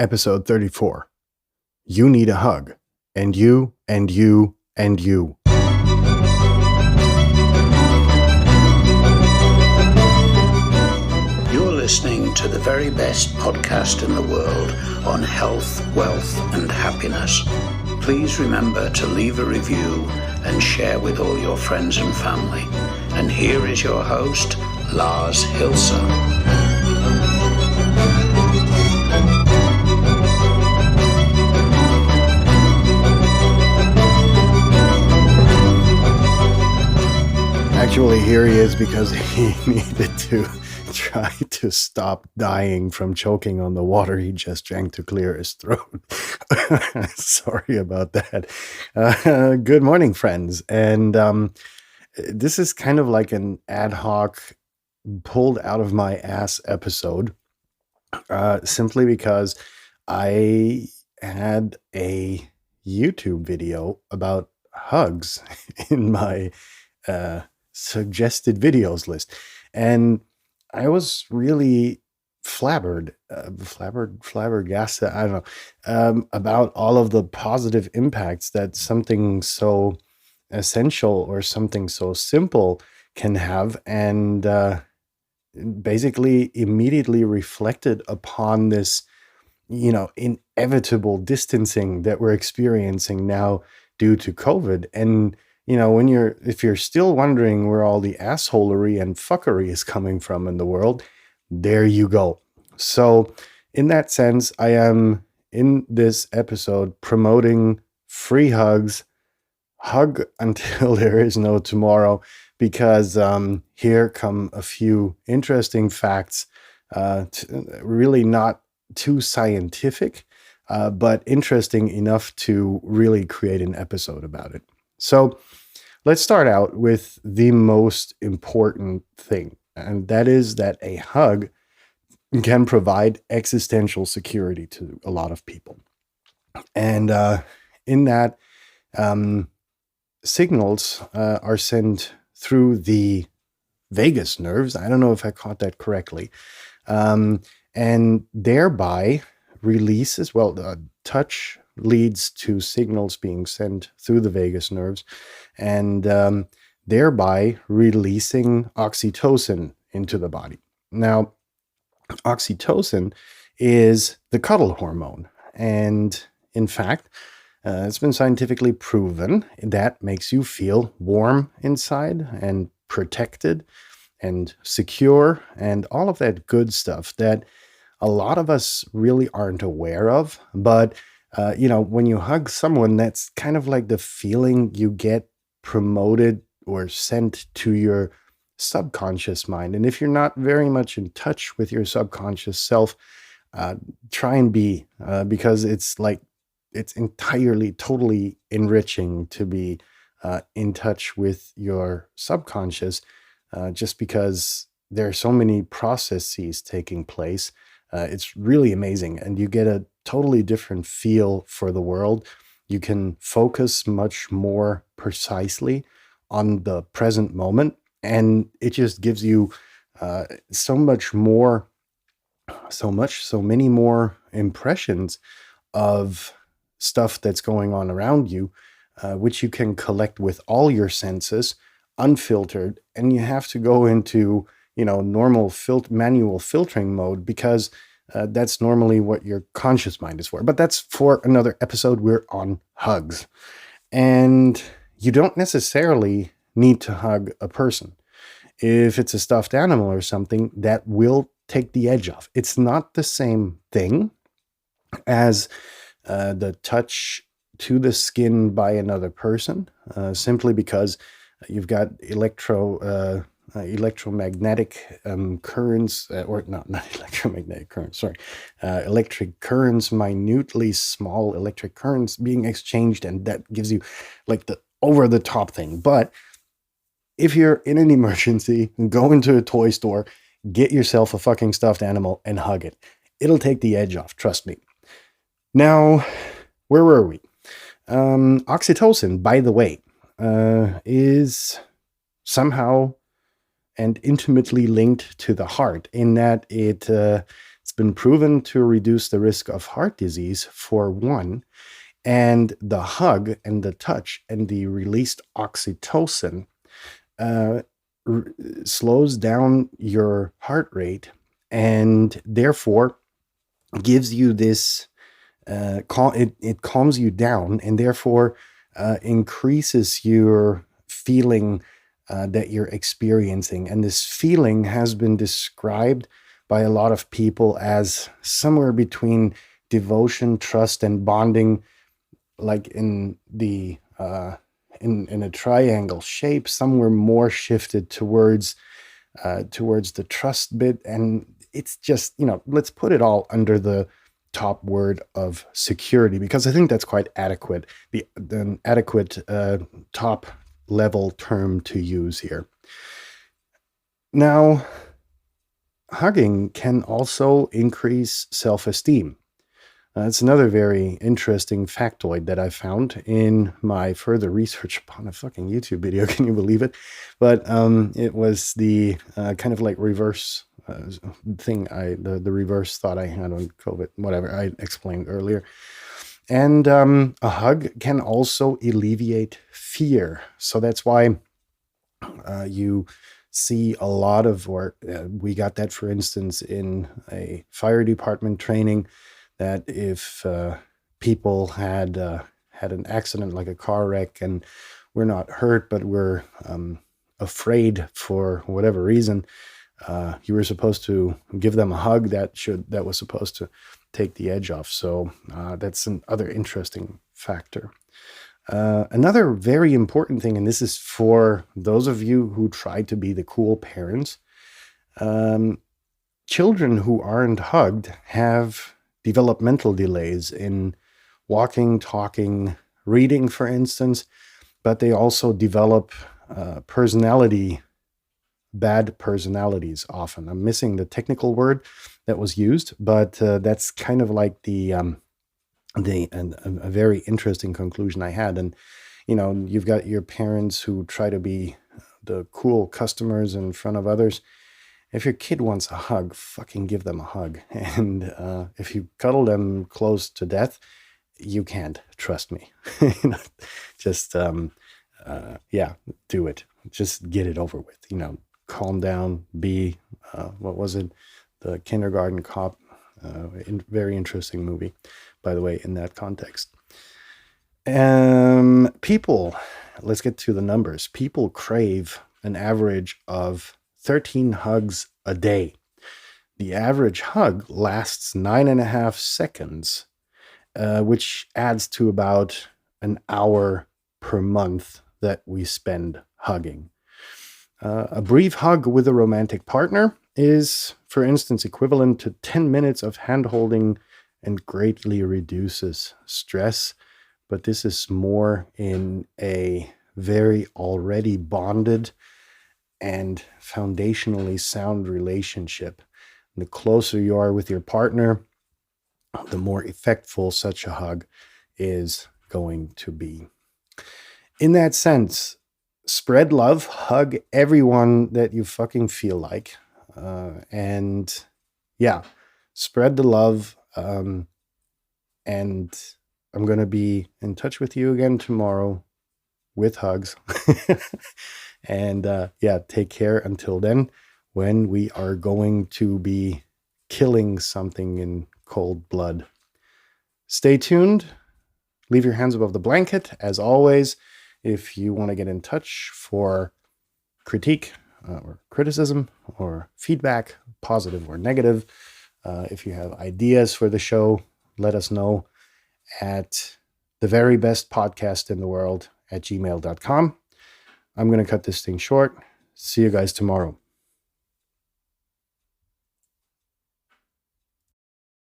episode 34. You need a hug. And you, and you, and you. You're listening to the very best podcast in the world on health, wealth, and happiness. Please remember to leave a review and share with all your friends and family. And here is your host, Lars Hilser. Actually, here he is because he needed to try to stop dying from choking on the water he just drank to clear his throat. Sorry about that. Good morning, friends. And this is kind of like an ad hoc, pulled out of my ass episode, simply because I had a YouTube video about hugs in my suggested videos list, and I was really flabbergasted, I don't know, about all of the positive impacts that something so essential or something so simple can have, and basically immediately reflected upon this, inevitable distancing that we're experiencing now due to COVID. And if you're still wondering where all the assholery and fuckery is coming from in the world, there you go. So in that sense, I am in this episode promoting free hugs, hug until there is no tomorrow, because here come a few interesting facts, really not too scientific, but interesting enough to really create an episode about it. So let's start out with the most important thing, and that is that a hug can provide existential security to a lot of people. And in that, signals are sent through the vagus nerves. I don't know if I caught that correctly. And thereby releases, touch leads to signals being sent through the vagus nerves, and thereby releasing oxytocin into the body. Now, oxytocin is the cuddle hormone, and in fact, it's been scientifically proven that makes you feel warm inside and protected and secure and all of that good stuff that a lot of us really aren't aware of. But when you hug someone, that's kind of like the feeling you get promoted or sent to your subconscious mind. And if you're not very much in touch with your subconscious self, try and be, because it's entirely, totally enriching to be in touch with your subconscious, just because there are so many processes taking place. It's really amazing, and you get a totally different feel for the world. You can focus much more precisely on the present moment, and it just gives you so many more impressions of stuff that's going on around you, which you can collect with all your senses, unfiltered, and you have to go into normal manual filtering mode, because that's normally what your conscious mind is for. But that's for another episode. We're on hugs. And you don't necessarily need to hug a person. If it's a stuffed animal or something, that will take the edge off. It's not the same thing as the touch to the skin by another person, simply because you've got electromagnetic currents, or not electromagnetic currents, sorry, electric currents, minutely small electric currents being exchanged, and that gives you like the over-the-top thing. But if you're in an emergency, go into a toy store, get yourself a fucking stuffed animal and hug it. It'll take the edge off, trust me. Now, where were we? Oxytocin, by the way, is somehow and intimately linked to the heart, in that it's It's been proven to reduce the risk of heart disease for one, and the hug and the touch and the released oxytocin slows down your heart rate and therefore gives you this it calms you down and therefore increases your feeling that you're experiencing. And this feeling has been described by a lot of people as somewhere between devotion, trust, and bonding, like in the in a triangle shape, somewhere more shifted towards the trust bit. And it's just, let's put it all under the top word of security, because I think that's quite adequate, the adequate top level term to use here. Now, hugging can also increase self-esteem. It's another very interesting factoid that I found in my further research upon a fucking YouTube video. Can you believe it? But it was the kind of like reverse thing, the reverse thought I had on COVID, whatever I explained earlier. And a hug can also alleviate fear. So that's why you see a lot of, or we got that, for instance, in a fire department training, that if people had an accident, like a car wreck, and we're not hurt, but we're afraid for whatever reason, you were supposed to give them a hug that was supposed to take the edge off. So that's another interesting factor. Another very important thing, and this is for those of you who try to be the cool parents, children who aren't hugged have developmental delays in walking, talking, reading, for instance, but they also develop bad personalities often. I'm missing the technical word that was used, but that's kind of like a very interesting conclusion I had. And, you've got your parents who try to be the cool customers in front of others. If your kid wants a hug, fucking give them a hug. And if you cuddle them close to death, you can't, trust me. Just, do it. Just get it over with, calm down, be, what was it? The Kindergarten Cop, very interesting movie, by the way, in that context. People, let's get to the numbers. People crave an average of 13 hugs a day. The average hug lasts 9.5 seconds, which adds to about an hour per month that we spend hugging. A brief hug with a romantic partner is, for instance, equivalent to 10 minutes of hand-holding and greatly reduces stress. But this is more in a very already bonded and foundationally sound relationship. And the closer you are with your partner, the more effectful such a hug is going to be. In that sense, spread love, hug everyone that you fucking feel like. Spread the love. And I'm going to be in touch with you again tomorrow with hugs. And take care until then, when we are going to be killing something in cold blood. Stay tuned. Leave your hands above the blanket. As always, if you want to get in touch for critique or criticism or feedback, positive or negative, if you have ideas for the show, let us know at theverybestpodcastintheworld@gmail.com. I'm going to cut this thing short. See you guys tomorrow.